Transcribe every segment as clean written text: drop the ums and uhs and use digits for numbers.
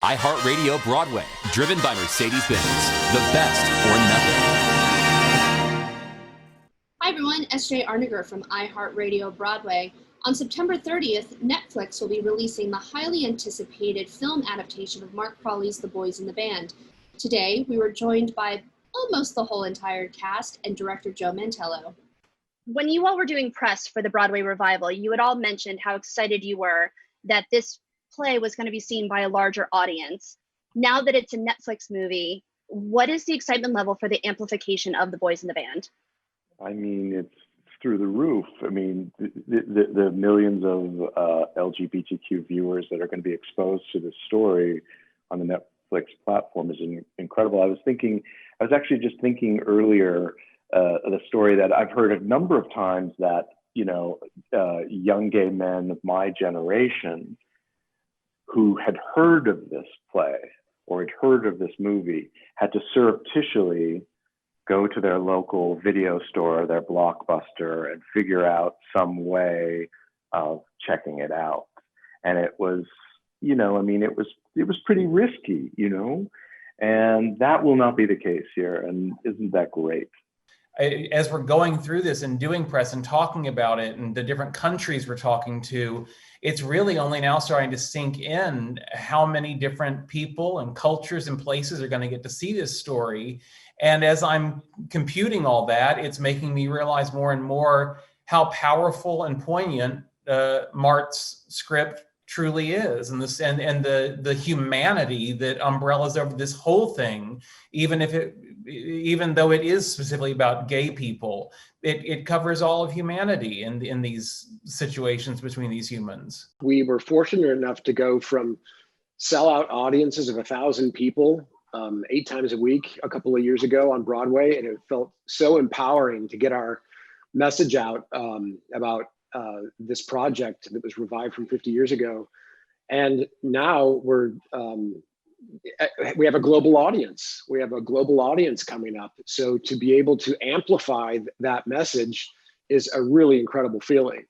iHeartRadio Broadway, driven by Mercedes-Benz. The best or nothing. Hi everyone, SJ Arniger from iHeartRadio Broadway. On September 30th, Netflix will be releasing the highly anticipated film adaptation of Mark Crawley's The Boys in the Band. Today, we were joined by almost the whole entire cast and director Joe Mantello. When you all were doing press for the Broadway revival, you had all mentioned how excited you were that this play was going to be seen by a larger audience. Now that it's a Netflix movie, what is the excitement level for the amplification of The Boys in the Band? I mean, it's through the roof. I mean, the millions of LGBTQ viewers that are going to be exposed to this story on the Netflix platform is incredible. I was actually just thinking earlier, the story that I've heard a number of times that, young gay men of my generation who had heard of this play or had heard of this movie had to surreptitiously go to their local video store, their Blockbuster, and figure out some way of checking it out. And it was, it was pretty risky, and that will not be the case here. And isn't that great? As we're going through this and doing press and talking about it and the different countries we're talking to, it's really only now starting to sink in how many different people and cultures and places are going to get to see this story. And as I'm computing all that, it's making me realize more and more how powerful and poignant Mart's script truly is, and the humanity that umbrellas over this whole thing, even though it is specifically about gay people, it covers all of humanity in these situations between these humans. We were fortunate enough to go from sellout audiences of 1,000 people 8 times a week a couple of years ago on Broadway, and it felt so empowering to get our message out about this project that was revived from 50 years ago. And now we have a global audience. We have a global audience coming up. So to be able to amplify that message is a really incredible feeling.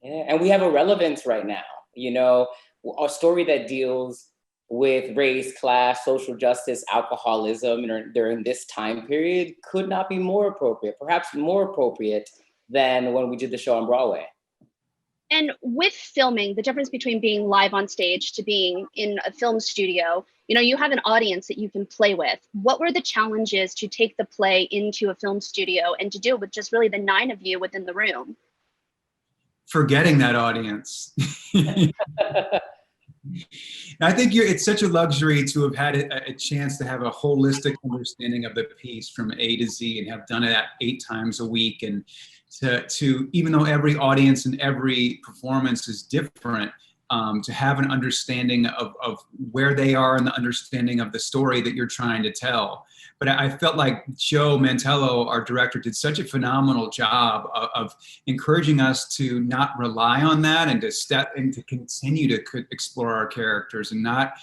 Yeah, and we have a relevance right now, a story that deals with race, class, social justice, alcoholism during this time period could not be more appropriate, perhaps more appropriate than when we did the show on Broadway. And with filming, the difference between being live on stage to being in a film studio, you have an audience that you can play with. What were the challenges to take the play into a film studio and to do it with just really the 9 of you within the room? Forgetting that audience. I think it's such a luxury to have had a chance to have a holistic understanding of the piece from A to Z and have done it 8 times a week, and to even though every audience and every performance is different, to have an understanding of where they are and the understanding of the story that you're trying to tell. But I felt like Joe Mantello, our director, did such a phenomenal job of encouraging us to not rely on that and to step and to continue to explore our characters and not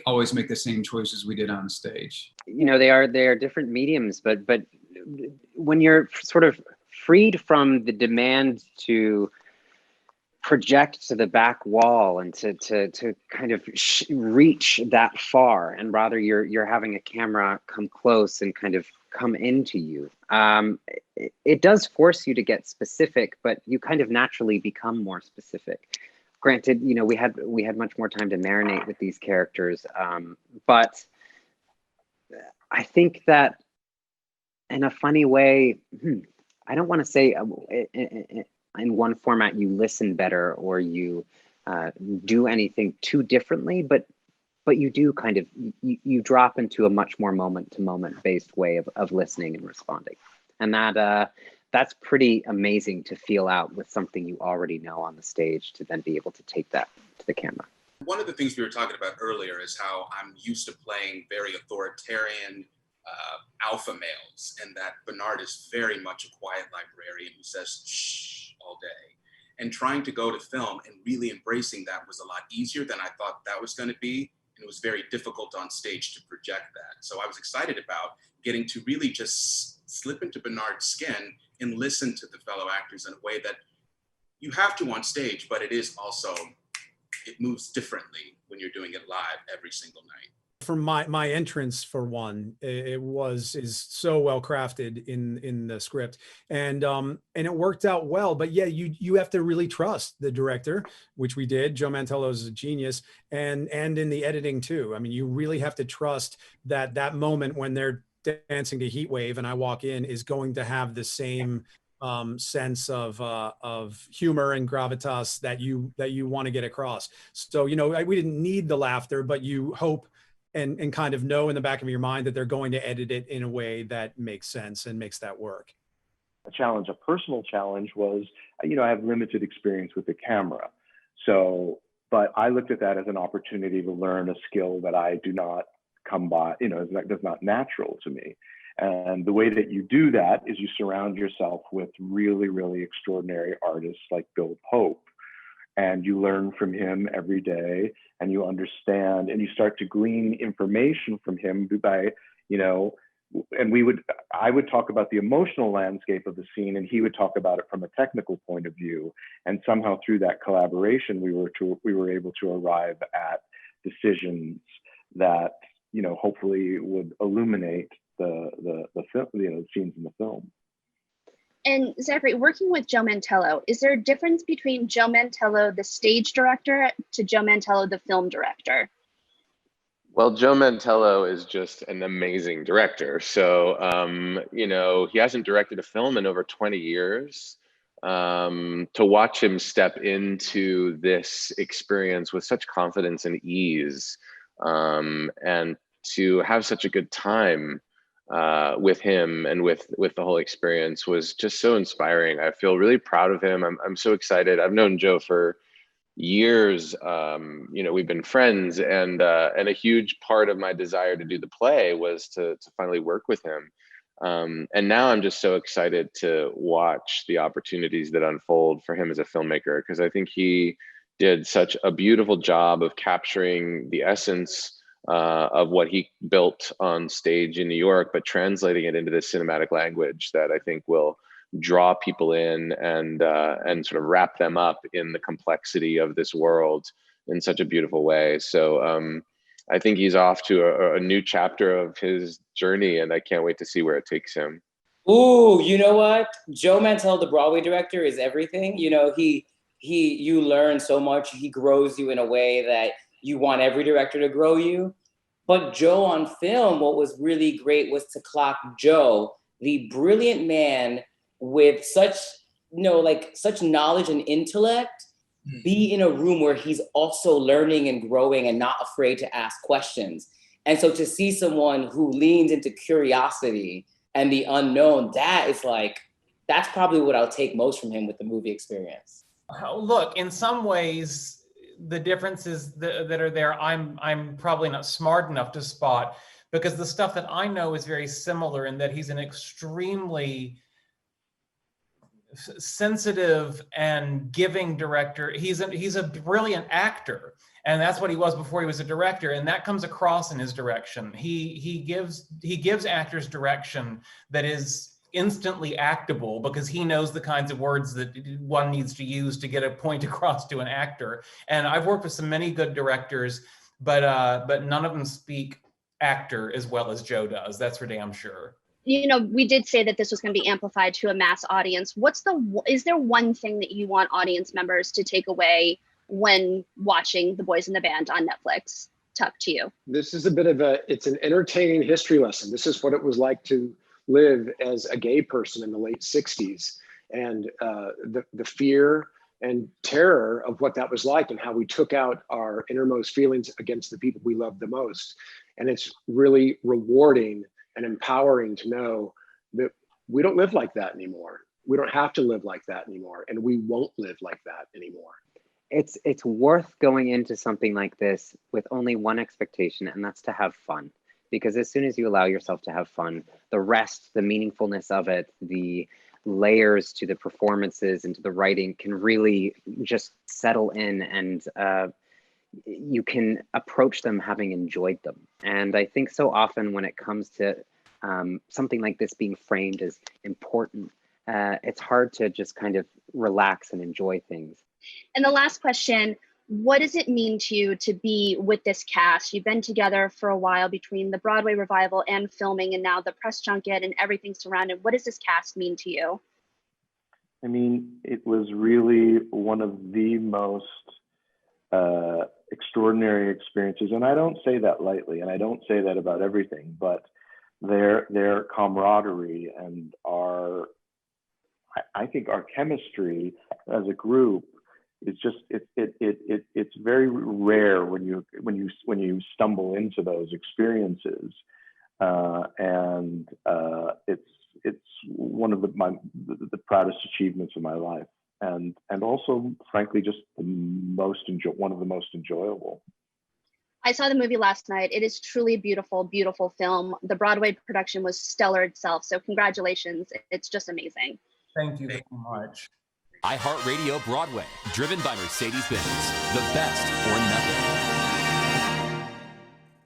always make the same choices we did on stage. They are different mediums, but when you're sort of freed from the demand to project to the back wall and to kind of reach that far, and rather you're having a camera come close and kind of come into you. It does force you to get specific, but you kind of naturally become more specific. Granted, we had much more time to marinate with these characters, but I think that in a funny way, I don't want to say in one format you listen better or you do anything too differently, but you do kind of, you drop into a much more moment-to-moment based way of listening and responding. And that's pretty amazing to feel out with something you already know on the stage, to then be able to take that to the camera. One of the things we were talking about earlier is how I'm used to playing very authoritarian alpha males, and that Bernard is very much a quiet librarian who says shh all day. And trying to go to film and really embracing that was a lot easier than I thought that was going to be. And it was very difficult on stage to project that. So I was excited about getting to really just slip into Bernard's skin and listen to the fellow actors in a way that you have to on stage, but it is also, it moves differently when you're doing it live every single night. From my entrance, for one, is so well crafted in the script, and it worked out well. But yeah, you have to really trust the director, which we did. Joe Mantello is a genius, and in the editing too. I mean, you really have to trust that moment when they're dancing to Heat Wave and I walk in is going to have the same sense of humor and gravitas that you want to get across. So we didn't need the laughter, but you hope and kind of know in the back of your mind that they're going to edit it in a way that makes sense and makes that work. A personal challenge was, I have limited experience with the camera. So, but I looked at that as an opportunity to learn a skill that I do not come by, that's not natural to me. And the way that you do that is you surround yourself with really, really extraordinary artists like Bill Pope. And you learn from him every day, and you understand, and you start to glean information from him by, and I would talk about the emotional landscape of the scene, and he would talk about it from a technical point of view. And somehow through that collaboration, we were able to arrive at decisions that, hopefully would illuminate the film, scenes in the film. And Zachary, working with Joe Mantello, is there a difference between Joe Mantello, the stage director, to Joe Mantello, the film director? Well, Joe Mantello is just an amazing director. So, he hasn't directed a film in over 20 years. To watch him step into this experience with such confidence and ease, and to have such a good time with him and with the whole experience was just so inspiring. I feel really proud of him. I'm so excited. I've known Joe for years. We've been friends, and a huge part of my desire to do the play was to finally work with him. And now I'm just so excited to watch the opportunities that unfold for him as a filmmaker, because I think he did such a beautiful job of capturing the essence of what he built on stage in New York, but translating it into this cinematic language that I think will draw people in and sort of wrap them up in the complexity of this world in such a beautiful way. So I think he's off to a new chapter of his journey, and I can't wait to see where it takes him. Ooh, you know what? Joe Mantello, the Broadway director, is everything. You learn so much. He grows you in a way that you want every director to grow you. But Joe on film, what was really great was to clock Joe, the brilliant man with such knowledge and intellect, be in a room where he's also learning and growing and not afraid to ask questions. And so to see someone who leans into curiosity and the unknown, that's probably what I'll take most from him with the movie experience. Look, in some ways, the differences that are there, I'm probably not smart enough to spot, because the stuff that I know is very similar in that he's an extremely sensitive and giving director. He's a brilliant actor, and that's what he was before he was a director, and that comes across in his direction. He gives actors direction that is instantly actable, because he knows the kinds of words that one needs to use to get a point across to an actor. And I've worked with many good directors, but none of them speak actor as well as Joe does. That's for damn sure. We did say that this was going to be amplified to a mass audience. Is there one thing that you want audience members to take away when watching The Boys in the Band on Netflix? Tuck, to you. This is it's an entertaining history lesson. This is what it was like to live as a gay person in the late 60s, and the fear and terror of what that was like, and how we took out our innermost feelings against the people we loved the most. And it's really rewarding and empowering to know that we don't live like that anymore. We don't have to live like that anymore, and we won't live like that anymore. It's worth going into something like this with only one expectation, and that's to have fun. Because as soon as you allow yourself to have fun, the rest, the meaningfulness of it, the layers to the performances and to the writing can really just settle in, and you can approach them having enjoyed them. And I think so often when it comes to something like this being framed as important, it's hard to just kind of relax and enjoy things. And the last question, What does it mean to you to be with this cast? You've been together for a while between the Broadway revival and filming and now the press junket and everything surrounding. What does this cast mean to you? I mean, it was really one of the most extraordinary experiences. And I don't say that lightly, and I don't say that about everything, but their camaraderie and I think our chemistry as a group is just it's very rare when you stumble into those experiences, and it's one of the proudest achievements of my life, and also frankly just one of the most enjoyable. I saw the movie last night. It is truly a beautiful, beautiful film. The Broadway production was stellar itself. So congratulations. It's just amazing. Thank you so much. iHeartRadio Broadway, driven by Mercedes-Benz. The best or nothing.